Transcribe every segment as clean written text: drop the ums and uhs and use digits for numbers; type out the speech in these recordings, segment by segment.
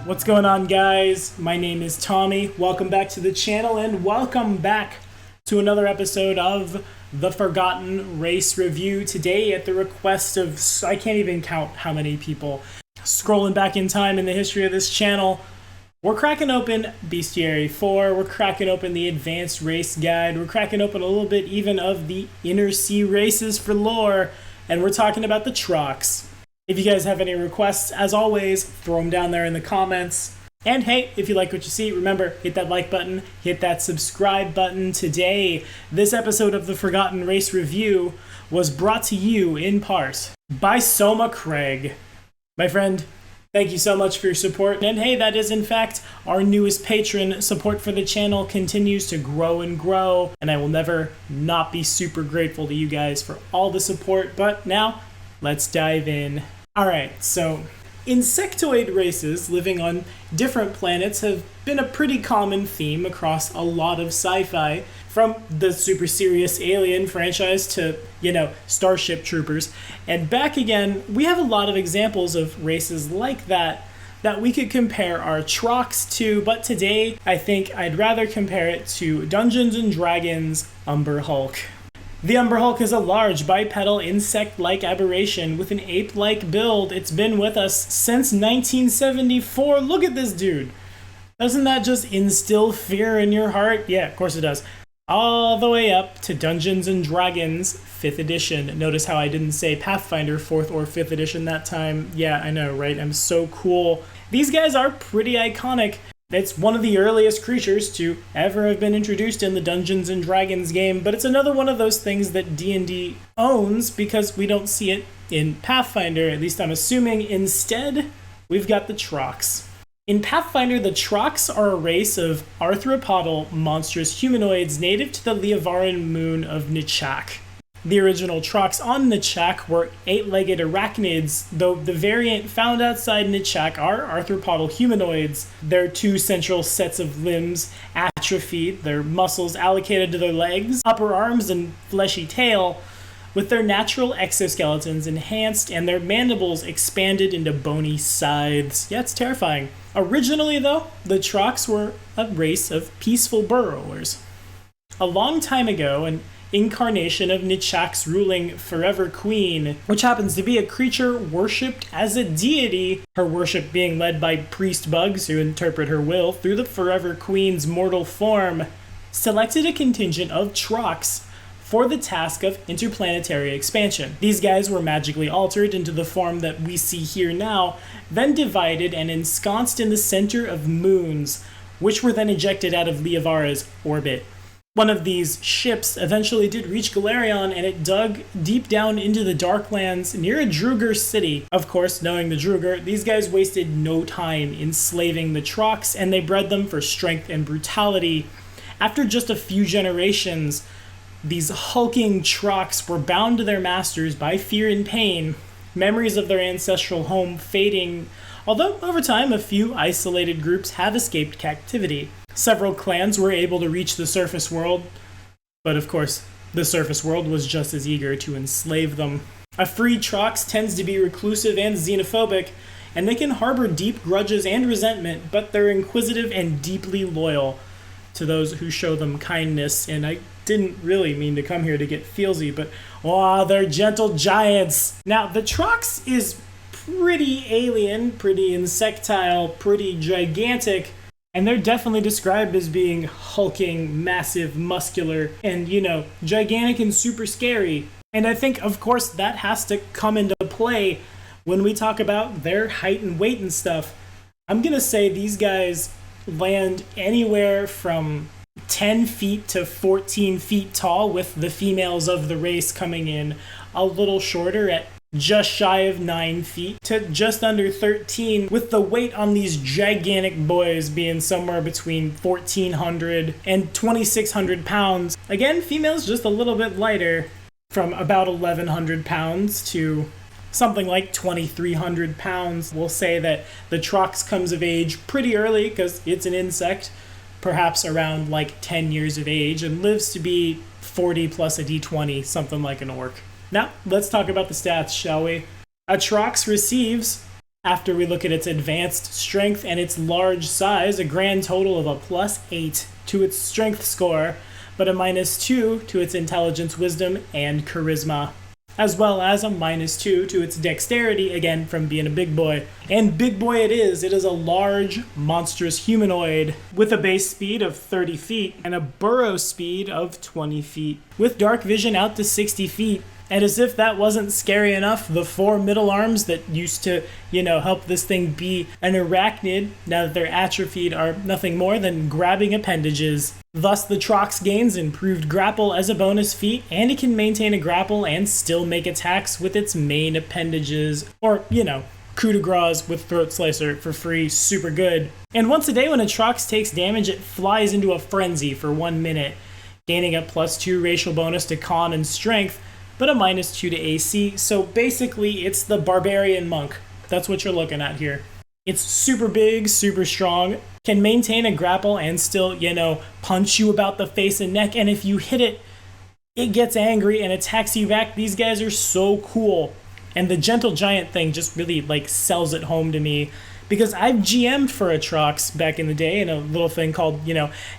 What's going on, guys? My name is Tommy. Welcome back to the channel and welcome back to another episode of the Forgotten Race Review. Today, at the request of, I can't even count how many people, scrolling back in time in the history of this channel, we're cracking open Bestiary 4, we're cracking open the Advanced Race Guide, we're cracking open a little bit even of the Inner Sea Races for lore, and we're talking about the Trox. If you guys have any requests, as always, throw them down there in the comments. And hey, if you like what you see, remember, hit that like button, hit that subscribe button. Today, this episode of the Forgotten Race Review was brought to you in part by Soma Craig. My friend, thank you so much for your support. And hey, that is in fact our newest patron. Support for the channel continues to grow and grow, and I will never not be super grateful to you guys for all the support. But now, let's dive in. Alright, so insectoid races living on different planets have been a pretty common theme across a lot of sci-fi, from the super serious Alien franchise to, Starship Troopers. And back again, we have a lot of examples of races like that we could compare our Trox to, but today I think I'd rather compare it to Dungeons & Dragons Umber Hulk. The Umber Hulk is a large, bipedal, insect-like aberration with an ape-like build. It's been with us since 1974. Look at this dude. Doesn't that just instill fear in your heart? Yeah, of course it does. All the way up to Dungeons & Dragons 5th edition. Notice how I didn't say Pathfinder 4th or 5th edition that time. Yeah, I know, right? I'm so cool. These guys are pretty iconic. It's one of the earliest creatures to ever have been introduced in the Dungeons & Dragons game, but it's another one of those things that D&D owns because we don't see it in Pathfinder, at least I'm assuming. Instead, we've got the Trox. In Pathfinder, the Trox are a race of arthropodal, monstrous humanoids native to the LVII moon of Nechak. The original Trox on Nechak were 8-legged arachnids, though the variant found outside Nechak are arthropodal humanoids. Their two central sets of limbs atrophied, their muscles allocated to their legs, upper arms, and fleshy tail, with their natural exoskeletons enhanced and their mandibles expanded into bony scythes. Yeah, it's terrifying. Originally, though, the Trox were a race of peaceful burrowers. A long time ago, an incarnation of Nechak's ruling Forever Queen, which happens to be a creature worshipped as a deity, her worship being led by priest bugs who interpret her will through the Forever Queen's mortal form, selected a contingent of Trox for the task of interplanetary expansion. These guys were magically altered into the form that we see here now, then divided and ensconced in the center of moons, which were then ejected out of Liavara's orbit. One of these ships eventually did reach Galarion, and it dug deep down into the Darklands near a Druger city. Of course, knowing the Druger, these guys wasted no time enslaving the Trox, and they bred them for strength and brutality. After just a few generations, these hulking Trox were bound to their masters by fear and pain, memories of their ancestral home fading, although over time a few isolated groups have escaped captivity. Several clans were able to reach the surface world, but of course, the surface world was just as eager to enslave them. A free Trox tends to be reclusive and xenophobic, and they can harbor deep grudges and resentment, but they're inquisitive and deeply loyal to those who show them kindness. And I didn't really mean to come here to get feelsy, but they're gentle giants. Now, the Trox is pretty alien, pretty insectile, pretty gigantic, and they're definitely described as being hulking, massive, muscular, and, gigantic and super scary. And I think, of course, that has to come into play when we talk about their height and weight and stuff. I'm gonna say these guys land anywhere from 10 feet to 14 feet tall, with the females of the race coming in a little shorter at just shy of 9 feet to just under 13, with the weight on these gigantic boys being somewhere between 1,400 and 2,600 pounds. Again, females just a little bit lighter, from about 1,100 pounds to something like 2,300 pounds. We'll say that the Trox comes of age pretty early because it's an insect, perhaps around like 10 years of age, and lives to be 40 plus a d20, something like an orc. Now, let's talk about the stats, shall we? A Trox receives After we look at its advanced strength and its large size, a grand total of a +8 to its strength score, but a -2 to its intelligence, wisdom, and charisma, as well as a -2 to its dexterity, again from being a big boy. And big boy it is a large, monstrous humanoid with a base speed of 30 feet and a burrow speed of 20 feet, with dark vision out to 60 feet. And as if that wasn't scary enough, the 4 middle arms that used to, help this thing be an arachnid, now that they're atrophied, are nothing more than grabbing appendages. Thus, the Trox gains improved grapple as a bonus feat, and it can maintain a grapple and still make attacks with its main appendages, or, coup de grace with Throat Slicer for free, super good. And once a day when a Trox takes damage, it flies into a frenzy for 1 minute, gaining a +2 racial bonus to con and strength, but a -2 to AC, so basically it's the barbarian monk. That's what you're looking at here. It's super big, super strong, can maintain a grapple and still, punch you about the face and neck, and if you hit it, it gets angry and attacks you back. These guys are so cool. And the gentle giant thing just really sells it home to me, because I've GM'd for a Trox back in the day in a little thing called,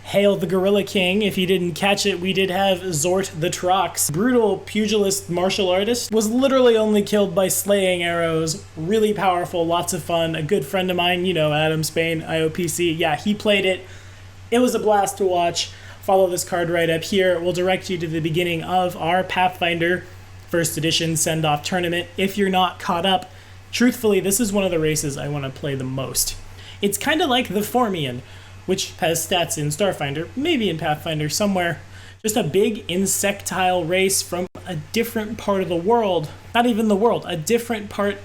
Hail the Gorilla King. If you didn't catch it, we did have Zort the Trox. Brutal pugilist martial artist, was literally only killed by slaying arrows. Really powerful, lots of fun. A good friend of mine, Adam Spain, IOPC, yeah, he played it. It was a blast to watch. Follow this card right up here. We'll direct you to the beginning of our Pathfinder First Edition Send-Off Tournament if you're not caught up. Truthfully, this is one of the races I want to play the most. It's kind of like the Formian, which has stats in Starfinder, maybe in Pathfinder somewhere. Just a big insectile race from a different part of the world. Not even the world, a different part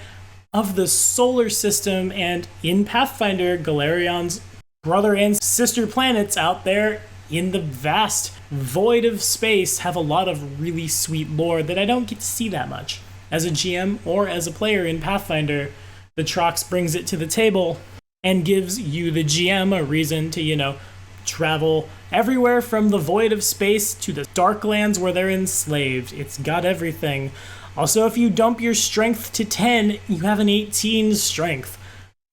of the solar system, and in Pathfinder, Galerion's brother and sister planets out there in the vast void of space have a lot of really sweet lore that I don't get to see that much. As a GM or as a player in Pathfinder, the Trox brings it to the table and gives you, the GM, a reason to, travel everywhere from the void of space to the Darklands where they're enslaved. It's got everything. Also, if you dump your strength to 10, you have an 18 strength.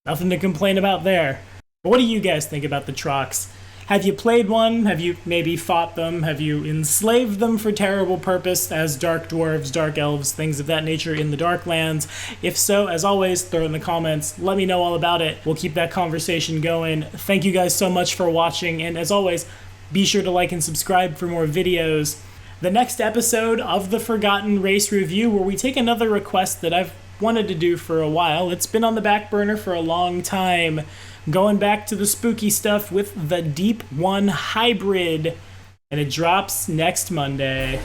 Nothing to complain about there. But what do you guys think about the Trox? Have you played one? Have you maybe fought them? Have you enslaved them for terrible purpose as dark dwarves, dark elves, things of that nature in the Darklands? If so, as always, throw it in the comments. Let me know all about it. We'll keep that conversation going. Thank you guys so much for watching, and as always, be sure to like and subscribe for more videos. The next episode of the Forgotten Race Review, where we take another request that I've wanted to do for a while. It's been on the back burner for a long time. Going back to the spooky stuff with the Deep One Hybrid, and it drops next Monday.